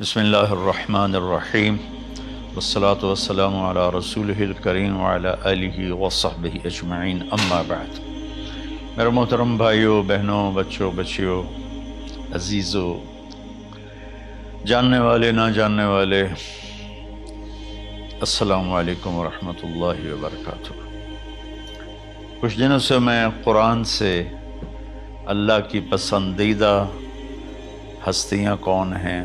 بسم اللہ الرحمن الرحیم والصلاة والسلام علی رسولہ الکریم وعلی آلہ وصحبہ اجمعین، اما بعد۔ میرے محترم بھائیوں، بہنوں، بچوں، بچیوں، عزیزوں، جاننے والے، نہ جاننے والے، السلام علیکم ورحمۃ اللہ وبرکاتہ۔ کچھ دنوں سے میں قرآن سے اللہ کی پسندیدہ ہستیاں کون ہیں،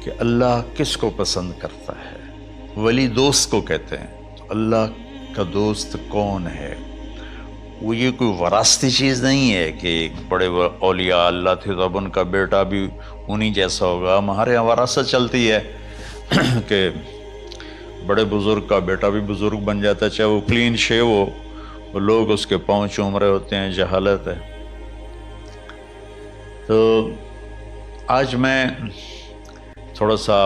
کہ اللہ کس کو پسند کرتا ہے، ولی دوست کو کہتے ہیں۔ تو اللہ کا دوست کون ہے؟ وہ یہ کوئی وراثتی چیز نہیں ہے کہ ایک بڑے اولیاء اللہ تھے تو اب ان کا بیٹا بھی انہی جیسا ہوگا۔ ہمارے یہاں وراثت چلتی ہے کہ بڑے بزرگ کا بیٹا بھی بزرگ بن جاتا ہے، چاہے وہ کلین شیو ہو، وہ لوگ اس کے پاؤں چوم رہے ہوتے ہیں، جہالت ہے۔ تو آج میں تھوڑا سا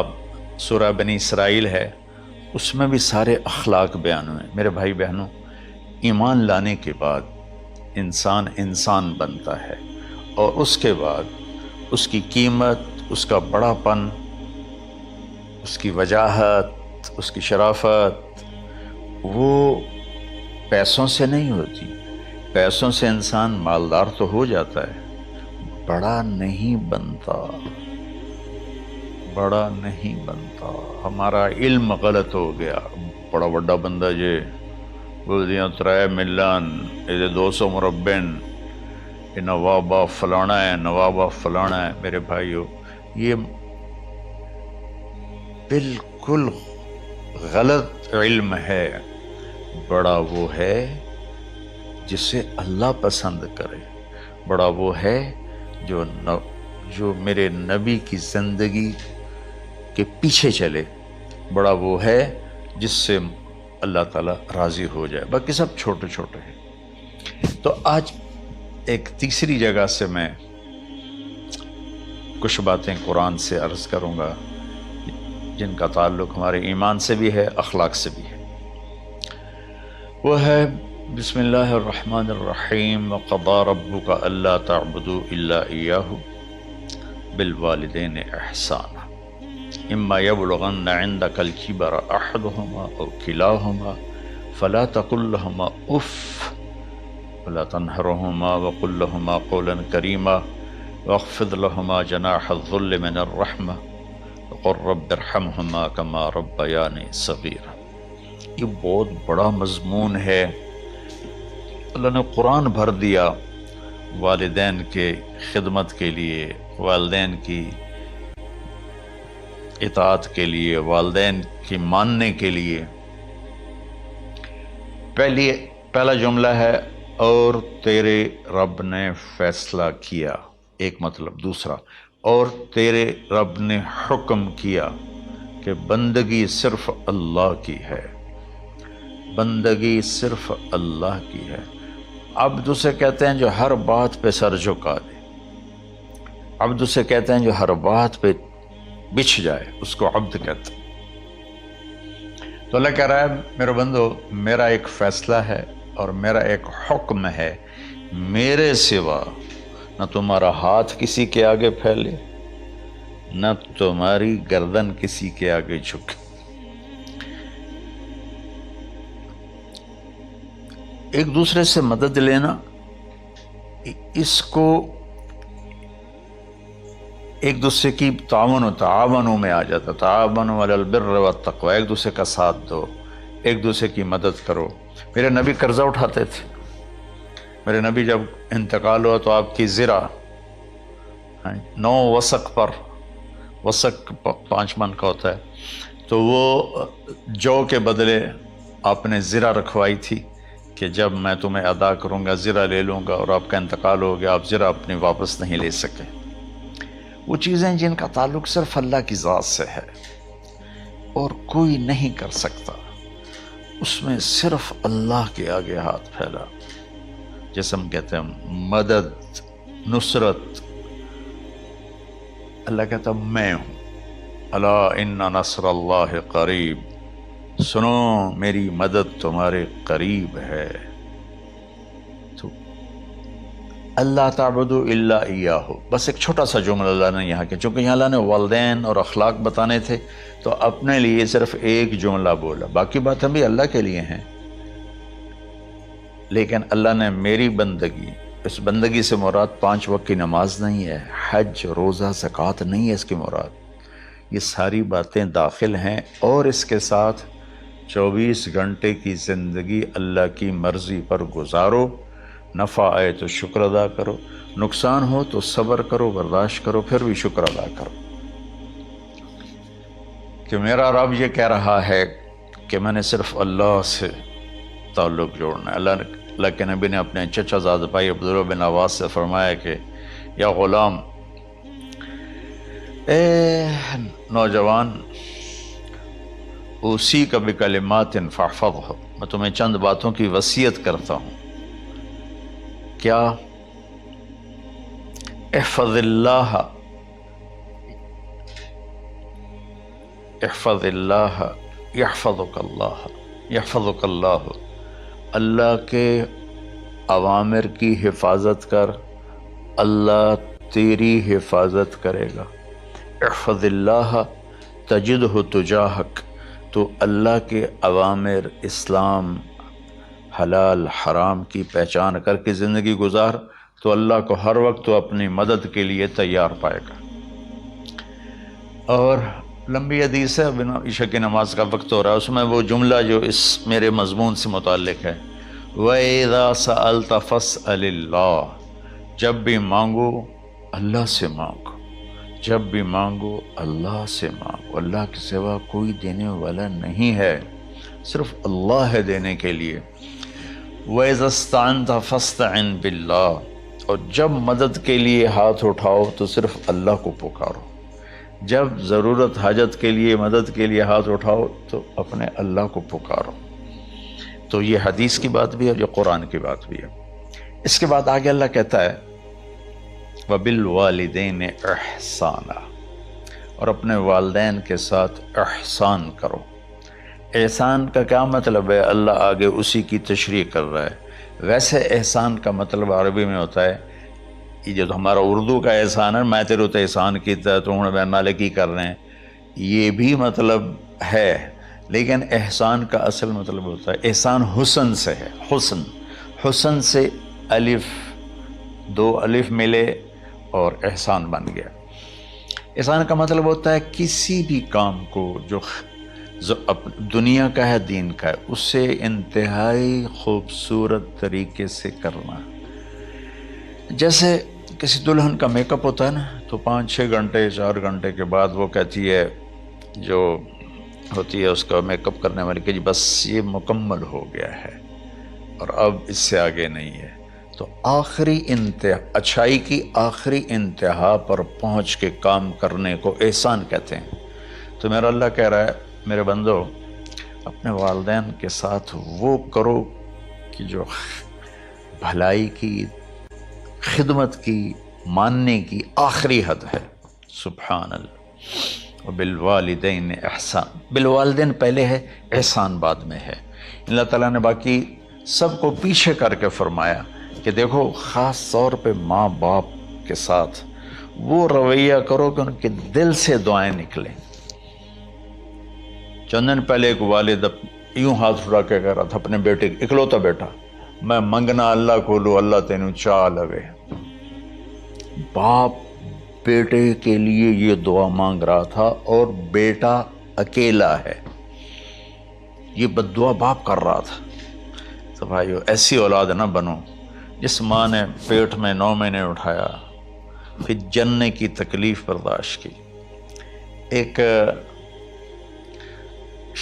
سورہ بنی اسرائیل ہے، اس میں بھی سارے اخلاق بیان ہوئے۔ میرے بھائی بہنوں، ایمان لانے کے بعد انسان بنتا ہے، اور اس کے بعد اس کی قیمت، اس کا بڑا پن، اس کی وجاہت، اس کی شرافت، وہ پیسوں سے نہیں ہوتی۔ پیسوں سے انسان مالدار تو ہو جاتا ہے، بڑا نہیں بنتا، بڑا نہیں بنتا۔ ہمارا علم غلط ہو گیا۔ بڑا بڑا بندہ جے بولدیاں 3 ملن، یہ 200 مربع، یہ نواب آف فلانا ہے، نواب آف فلانا ہے۔ میرے بھائیو، یہ بالکل غلط علم ہے۔ بڑا وہ ہے جسے اللہ پسند کرے، بڑا وہ ہے جو میرے نبی کی زندگی کے پیچھے چلے، بڑا وہ ہے جس سے اللہ تعالیٰ راضی ہو جائے۔ باقی سب چھوٹے چھوٹے ہیں۔ تو آج ایک تیسری جگہ سے میں کچھ باتیں قرآن سے عرض کروں گا، جن کا تعلق ہمارے ایمان سے بھی ہے، اخلاق سے بھی ہے۔ وہ ہے بسم اللہ الرحمن الرحیم، وَقَضَىٰ رَبُّكَ أَلَّا تَعْبُدُوا إِلَّا إِيَّاهُ بِالْوَالِدَيْنِ إِحْسَانًا إِمَّا يَبْلُغَنَّ عِندَكَ الْكِبَرَ أَحَدُهُمَا أَوْ كِلَاهُمَا فَلَا تَقُل لَّهُمَا أُفٍّ وَلَا تَنْهَرْهُمَا وَقُل لَّهُمَا قَوْلًا كَرِيمًا وَاخْفِضْ لَهُمَا جَنَاحَ الذُّلِّ مِنَ الرَّحْمَةِ وَقُل رَّبِّ ارْحَمْهُمَا كَمَا رَبَّيَانِي صَغِيرًا۔ یہ بہت بڑا مضمون ہے۔ اللہ نے قرآن بھر دیا والدین کے خدمت کے لیے، والدین کی اطاعت کے لیے، والدین کی ماننے کے لیے۔ پہلا جملہ ہے اور تیرے رب نے فیصلہ کیا، ایک مطلب۔ دوسرا، اور تیرے رب نے حکم کیا کہ بندگی صرف اللہ کی ہے، بندگی صرف اللہ کی ہے۔ عبد اسے کہتے ہیں جو ہر بات پہ سر جھکا دے، عبد اسے کہتے ہیں جو ہر بات پہ بچھ جائے، اس کو عبد کہتے ہیں۔ تو اللہ کہہ رہا ہے میرے بندو، میرا ایک فیصلہ ہے اور میرا ایک حکم ہے، میرے سوا نہ تمہارا ہاتھ کسی کے آگے پھیلے، نہ تمہاری گردن کسی کے آگے جھکے۔ ایک دوسرے سے مدد لینا، اس کو ایک دوسرے کی تعاونوں میں آ جاتا۔ تعاونوا علی البر والتقوی، ایک دوسرے کا ساتھ دو، ایک دوسرے کی مدد کرو۔ میرے نبی قرضہ اٹھاتے تھے۔ میرے نبی جب انتقال ہوا تو آپ کی زرہ 9 وسق پر، وسق 5 من کا ہوتا ہے، تو وہ جو کے بدلے آپ نے زرہ رکھوائی تھی کہ جب میں تمہیں ادا کروں گا زرہ لے لوں گا، اور آپ کا انتقال ہو گیا، آپ زرہ اپنی واپس نہیں لے سکے۔ وہ چیزیں جن کا تعلق صرف اللہ کی ذات سے ہے اور کوئی نہیں کر سکتا، اس میں صرف اللہ کے آگے ہاتھ پھیلا، جیسے ہم کہتے ہیں مدد، نصرت۔ اللہ کہتا میں ہوں، الا ان نصر اللہ قریب، سنو میری مدد تمہارے قریب ہے۔ تو اللہ تعبدوا الا ایاہ، بس ایک چھوٹا سا جملہ اللہ نے یہاں کیا، چونکہ یہاں اللہ نے والدین اور اخلاق بتانے تھے تو اپنے لیے صرف ایک جملہ بولا، باقی باتیں بھی اللہ کے لیے ہیں، لیکن اللہ نے میری بندگی، اس بندگی سے مراد 5 وقت کی نماز نہیں ہے، حج، روزہ، زکوٰۃ نہیں ہے اس کی مراد، یہ ساری باتیں داخل ہیں، اور اس کے ساتھ 24 گھنٹے کی زندگی اللہ کی مرضی پر گزارو، نفع آئے تو شکر ادا کرو، نقصان ہو تو صبر کرو، برداشت کرو، پھر بھی شکر ادا کرو، کہ میرا رب یہ کہہ رہا ہے کہ میں نے صرف اللہ سے تعلق جوڑنا ہے۔ اللہ کے نبی نے اپنے چچا زاد بھائی عبداللہ بن عباس سے فرمایا کہ یا غلام، اے نوجوان، اسی کا بکلمات فاحفظہ، میں تمہیں چند باتوں کی وصیت کرتا ہوں، کیا؟ احفظ اللہ، احفظ اللہ یحفظک اللہ، یحفظک اللہ، اللہ کے اوامر کی حفاظت کر، اللہ تیری حفاظت کرے گا۔ احفظ اللہ تجدہ تجاہک، تو اللہ کے اوامر، اسلام، حلال حرام کی پہچان کر کے زندگی گزار تو اللہ کو ہر وقت تو اپنی مدد کے لیے تیار پائے گا۔ اور لمبی حدیث ہے، عشاء کی نماز کا وقت ہو رہا ہے، اس میں وہ جملہ جو اس میرے مضمون سے متعلق ہے، وَإِذَا سَأَلْتَ فَاسْأَلِ اللَّهِ، جب بھی مانگو اللہ سے مانگو، جب بھی مانگو اللہ سے مانگو، اللہ کے سوا کوئی دینے والا نہیں ہے، صرف اللہ ہے دینے کے لیے۔ وَإِذَا اسْتَعَنْتَ فَاسْتَعِنْ بِاللَّهِ، اور جب مدد کے لیے ہاتھ اٹھاؤ تو صرف اللہ کو پکارو، جب ضرورت حاجت کے لیے، مدد کے لیے ہاتھ اٹھاؤ تو اپنے اللہ کو پکارو۔ تو یہ حدیث کی بات بھی ہے اور یہ قرآن کی بات بھی ہے۔ اس کے بعد آگے اللہ کہتا ہے وَبِالْوَالِدَيْنِ إِحْسَانًا، اور اپنے والدین کے ساتھ احسان کرو۔ احسان کا کیا مطلب ہے؟ اللہ آگے اسی کی تشریح کر رہا ہے۔ ویسے احسان کا مطلب عربی میں ہوتا ہے، یہ جو ہمارا اردو کا احسان ہے، میں تیرے تو احسان کیتا تو ہوں نالے کی کر رہے ہیں، یہ بھی مطلب ہے، لیکن احسان کا اصل مطلب ہوتا ہے، احسان حسن سے ہے، حسن، حسن سے الف، 2 الف ملے اور احسان بن گیا۔ احسان کا مطلب ہوتا ہے کسی بھی کام کو جو دنیا کا ہے، دین کا ہے، اس سے انتہائی خوبصورت طریقے سے کرنا۔ جیسے کسی دلہن کا میک اپ ہوتا ہے نا، تو 5-6 گھنٹے 4 گھنٹے کے بعد وہ کہتی ہے، جو ہوتی ہے اس کا میک اپ کرنے والی، کہ جی بس یہ مکمل ہو گیا ہے اور اب اس سے آگے نہیں ہے۔ تو آخری اچھائی کی آخری انتہا پر پہنچ کے کام کرنے کو احسان کہتے ہیں۔ تو میرا اللہ کہہ رہا ہے، میرے بندو، اپنے والدین کے ساتھ وہ کرو کہ جو بھلائی کی، خدمت کی، ماننے کی آخری حد ہے۔ سبحان اللہ۔ وبالوالدین احسان، بالوالدین پہلے ہے، احسان بعد میں ہے۔ اللہ تعالیٰ نے باقی سب کو پیچھے کر کے فرمایا کہ دیکھو، خاص طور پہ ماں باپ کے ساتھ وہ رویہ کرو کہ ان کے دل سے دعائیں نکلیں۔ چند دن پہلے ایک والد یوں ہاتھ اٹھا کے کہہ رہا تھا اپنے بیٹے، اکلوتا بیٹا، میں منگنا اللہ کو لو، اللہ تینوں چاہ لوے۔ باپ بیٹے کے لیے یہ دعا مانگ رہا تھا اور بیٹا اکیلا ہے، یہ بد دعا باپ کر رہا تھا۔ تو بھائیو، ایسی اولاد نہ بنو جس ماں نے پیٹ میں 9 مہینے اٹھایا، پھر جننے کی تکلیف برداشت کی۔ ایک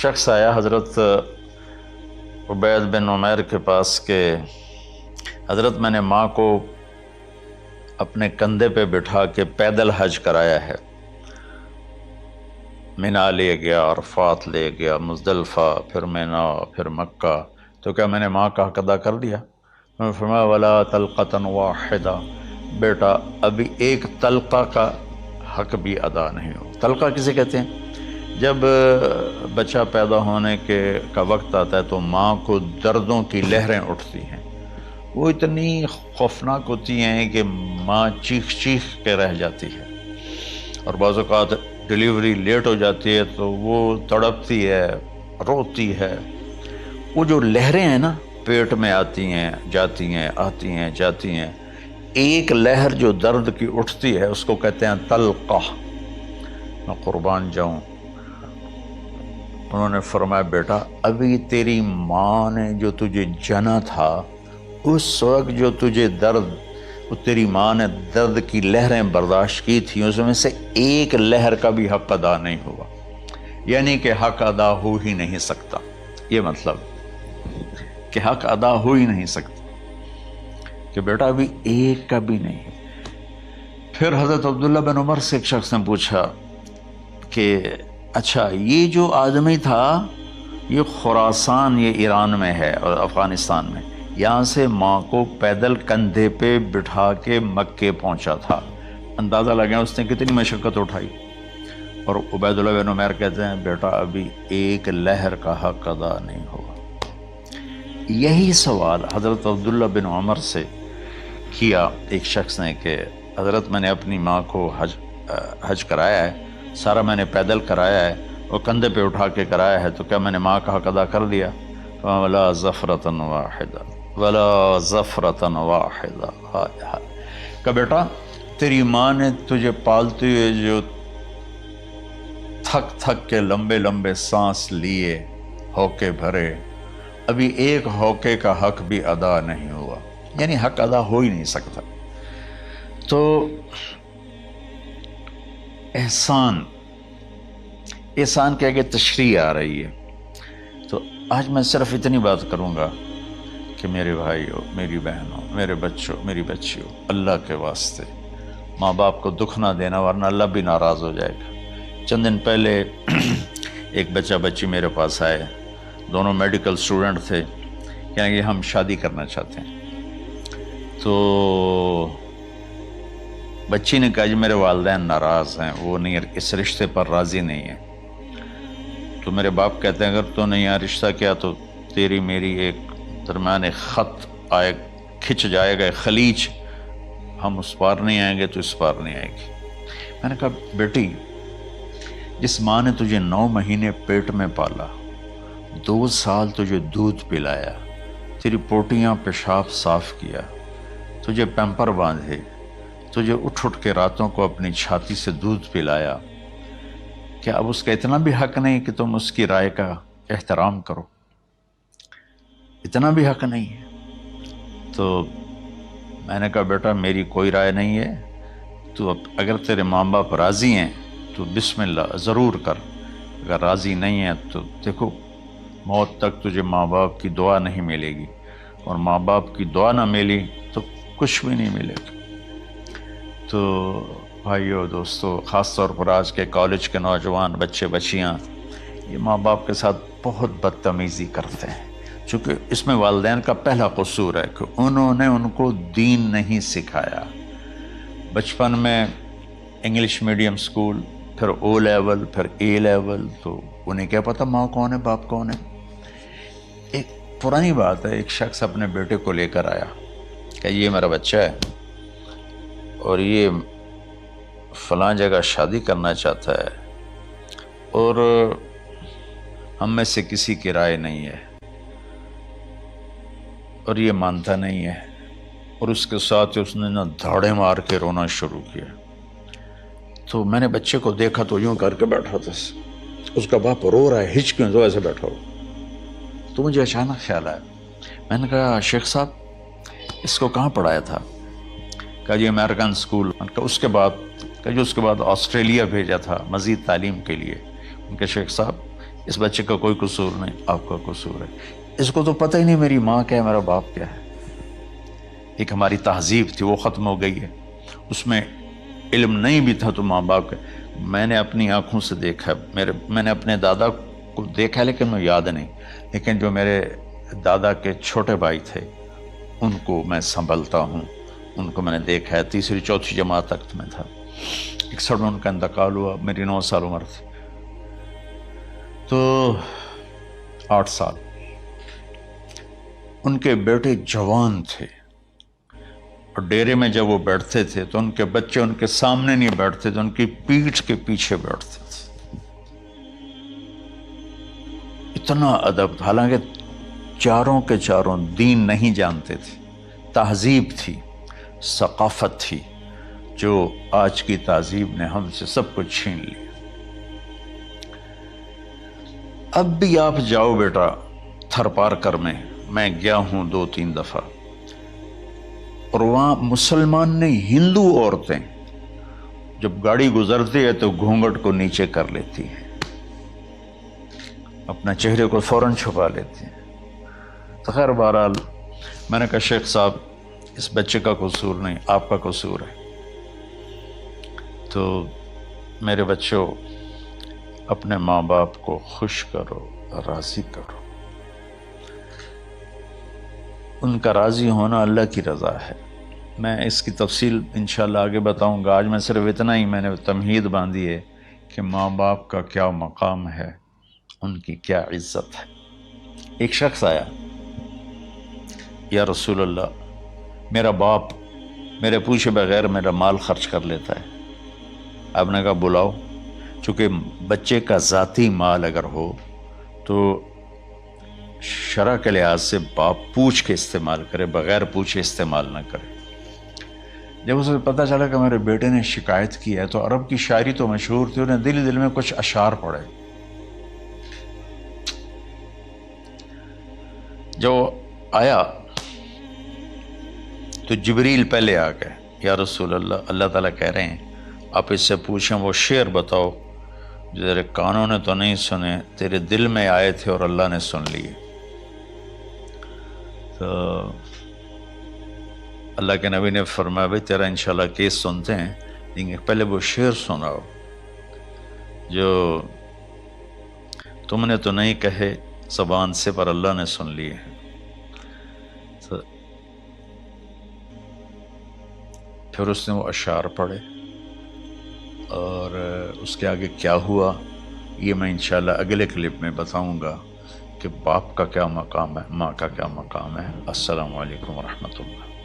شخص آیا حضرت عبید بن عمیر کے پاس کہ حضرت، میں نے ماں کو اپنے کندھے پہ بٹھا کے پیدل حج کرایا ہے، مینا لے گیا، عرفات لے گیا، مزدلفہ، پھر مینا، پھر مکہ، تو کیا میں نے ماں کا حق ادا کر دیا؟ میں نے فرمایا ولا تلقۃ واحدہ، بیٹا ابھی ایک تلقہ کا حق بھی ادا نہیں ہو۔ تلقہ کسے کہتے ہیں؟ جب بچہ پیدا ہونے کا وقت آتا ہے تو ماں کو دردوں کی لہریں اٹھتی ہیں، وہ اتنی خوفناک ہوتی ہیں کہ ماں چیخ چیخ کے رہ جاتی ہے، اور بعض اوقات ڈیلیوری لیٹ ہو جاتی ہے تو وہ تڑپتی ہے، روتی ہے۔ وہ جو لہریں ہیں نا پیٹ میں آتی ہیں جاتی ہیں، آتی ہیں جاتی ہیں، ایک لہر جو درد کی اٹھتی ہے اس کو کہتے ہیں طلقہ۔ میں قربان جاؤں، انہوں نے فرمایا بیٹا ابھی تیری ماں نے جو تجھے جنا تھا اس وقت جو تجھے درد، وہ تیری ماں نے درد کی لہریں برداشت کی تھیں، اس میں سے ایک لہر کا بھی حق ادا نہیں ہوا، یعنی کہ حق ادا ہو ہی نہیں سکتا۔ یہ مطلب کہ حق ادا ہو ہی نہیں سکتا، کہ بیٹا ابھی ایک کا بھی نہیں۔ پھر حضرت عبداللہ بن عمر سے ایک شخص نے پوچھا کہ اچھا یہ جو آدمی تھا یہ خراسان، یہ ایران میں ہے اور افغانستان میں، یہاں سے ماں کو پیدل کندھے پہ بٹھا کے مکے پہنچا تھا، اندازہ لگا اس نے کتنی مشقت اٹھائی۔ اور عبید اللہ بن عمیر کہتے ہیں بیٹا ابھی ایک لہر کا حق ادا نہیں ہوا۔ یہی سوال حضرت عبداللہ بن عمر سے کیا ایک شخص نے کہ حضرت میں نے اپنی ماں کو حج کرایا ہے، سارا میں نے پیدل کرایا ہے اور کندھے پہ اٹھا کے کرایا ہے، تو کیا میں نے ماں کا حق ادا کر دیا؟ وَلَا زَفْرَةً وَاحِدًا وَلَا زَفْرَةً وَاحِدًا۔ کہ بیٹا تیری ماں نے تجھے پالتے ہوئے جو تھک تھک کے لمبے لمبے سانس لیے، ہوکے بھرے، ابھی ایک ہوکے کا حق بھی ادا نہیں ہوا، یعنی حق ادا ہو ہی نہیں سکتا۔ تو احسان کے آگے تشریح آ رہی ہے۔ تو آج میں صرف اتنی بات کروں گا کہ میرے بھائیوں، میری بہنوں، میرے بچوں، میری بچیوں، اللہ کے واسطے ماں باپ کو دکھ نہ دینا ورنہ اللہ بھی ناراض ہو جائے گا۔ چند دن پہلے ایک بچہ بچی میرے پاس آئے، دونوں میڈیکل اسٹوڈنٹ تھے، کہیں کہ ہم شادی کرنا چاہتے ہیں۔ تو بچی نے کہا جی میرے والدین ناراض ہیں، وہ نہیں، اس رشتے پر راضی نہیں ہیں۔ تو میرے باپ کہتے ہیں اگر تو نہیں یہاں رشتہ کیا تو تیری میری ایک درمیان ایک خط آئے، کھچ جائے گا خلیج، ہم اس پار نہیں آئیں گے تو اس پار نہیں آئے گی۔ میں نے کہا بیٹی جس ماں نے تجھے 9 مہینے پیٹ میں پالا، 2 سال تجھے دودھ پلایا، تیری پوٹیاں پیشاب صاف کیا، تجھے پیمپر باندھے، تجھے اٹھ کے راتوں کو اپنی چھاتی سے دودھ پلایا، کیا اب اس کا اتنا بھی حق نہیں کہ تم اس کی رائے کا احترام کرو؟ اتنا بھی حق نہیں ہے؟ تو میں نے کہا بیٹا میری کوئی رائے نہیں ہے، تو اگر تیرے ماں باپ راضی ہیں تو بسم اللہ ضرور کر، اگر راضی نہیں ہے تو دیکھو موت تک تجھے ماں باپ کی دعا نہیں ملے گی، اور ماں باپ کی دعا نہ ملی تو کچھ بھی نہیں ملے گا۔ تو بھائیو دوستو، خاص طور پر آج کے کالج کے نوجوان بچے بچیاں یہ ماں باپ کے ساتھ بہت بدتمیزی کرتے ہیں، چونکہ اس میں والدین کا پہلا قصور ہے کہ انہوں نے ان کو دین نہیں سکھایا۔ بچپن میں انگلش میڈیم سکول، پھر او لیول، پھر اے لیول، تو انہیں کیا پتہ ماں کون ہے باپ کون ہے۔ ایک پرانی بات ہے، ایک شخص اپنے بیٹے کو لے کر آیا کہ یہ میرا بچہ ہے اور یہ فلاں جگہ شادی کرنا چاہتا ہے اور ہم میں سے کسی کی رائے نہیں ہے اور یہ مانتا نہیں ہے، اور اس کے ساتھ اس نے دھاڑے مار کے رونا شروع کیا۔ تو میں نے بچے کو دیکھا تو یوں کر کے بیٹھا تھا، اس کا باپ رو رہا ہے، ہچ کیوں تو ایسے بیٹھا ہو۔ تو مجھے اچانک خیال آیا، میں نے کہا شیخ صاحب اس کو کہاں پڑھایا تھا؟ کہا جی امریکن اسکول۔ اس کے بعد آسٹریلیا بھیجا تھا مزید تعلیم کے لیے۔ ان کے شیخ صاحب اس بچے کا کوئی قصور نہیں، آپ کا قصور ہے، اس کو تو پتہ ہی نہیں میری ماں کیا ہے میرا باپ کیا ہے۔ ایک ہماری تہذیب تھی وہ ختم ہو گئی ہے، اس میں علم نہیں بھی تھا تو ماں باپ کا۔ میں نے اپنی آنکھوں سے دیکھا، میں نے اپنے دادا کو دیکھا لیکن میں یاد نہیں، لیکن جو میرے دادا کے چھوٹے بھائی تھے ان کو میں سنبھلتا ہوں، ان کو میں نے دیکھا ہے، 3ری 4تھی جماعت تک میں تھا، 61 میں ان کا انتقال ہوا، میری 9 سال عمر تھی، تو 8 سال۔ ان کے بیٹے جوان تھے، اور ڈیرے میں جب وہ بیٹھتے تھے تو ان کے بچے ان کے سامنے نہیں بیٹھتے تھے، ان کی پیٹھ کے پیچھے بیٹھتے تھے۔ اتنا ادب، حالانکہ چاروں کے چاروں دین نہیں جانتے تھے، تہذیب تھی، ثقافت تھی، جو آج کی تہذیب نے ہم سے سب کچھ چھین لیا۔ اب بھی آپ جاؤ بیٹا تھر پارکر میں گیا ہوں 2-3 دفعہ، اور وہاں مسلمان نہیں، ہندو عورتیں جب گاڑی گزرتی ہے تو گھونگھٹ کو نیچے کر لیتی ہیں، اپنا چہرے کو فوراً چھپا لیتی ہیں۔ تو خیر بہرحال میں نے کہا شیخ صاحب اس بچے کا قصور نہیں، آپ کا قصور ہے۔ تو میرے بچوں، اپنے ماں باپ کو خوش کرو، راضی کرو، ان کا راضی ہونا اللہ کی رضا ہے۔ میں اس کی تفصیل انشاءاللہ آگے بتاؤں گا، آج میں صرف اتنا ہی میں نے تمہید باندھی ہے کہ ماں باپ کا کیا مقام ہے، ان کی کیا عزت ہے۔ ایک شخص آیا، یا رسول اللہ میرا باپ میرے پوچھے بغیر میرا مال خرچ کر لیتا ہے۔ آپ نے کہا بلاؤ، چونکہ بچے کا ذاتی مال اگر ہو تو شرع کے لحاظ سے باپ پوچھ کے استعمال کرے، بغیر پوچھے استعمال نہ کرے۔ جب اسے پتہ چلا کہ میرے بیٹے نے شکایت کی ہے، تو عرب کی شاعری تو مشہور تھی، انہیں دل میں کچھ اشعار پڑھے۔ جو آیا تو جبریل پہلے آ گئے، یا رسول اللہ، اللہ تعالیٰ کہہ رہے ہیں آپ اس سے پوچھیں وہ شعر بتاؤ جو تیرے کانوں نے تو نہیں سنے، تیرے دل میں آئے تھے اور اللہ نے سن لیے۔ تو اللہ کے نبی نے فرمایا بھائی تیرا انشاءاللہ کیس سنتے ہیں، لیکن پہلے وہ شعر سناؤ جو تم نے تو نہیں کہے زبان سے پر اللہ نے سن لیے ہیں۔ تو پھر اس نے وہ اشعار پڑھے، اور اس کے آگے کیا ہوا یہ میں انشاءاللہ اگلے کلپ میں بتاؤں گا کہ باپ کا کیا مقام ہے، ماں کا کیا مقام ہے۔ السلام علیکم ورحمۃ اللہ۔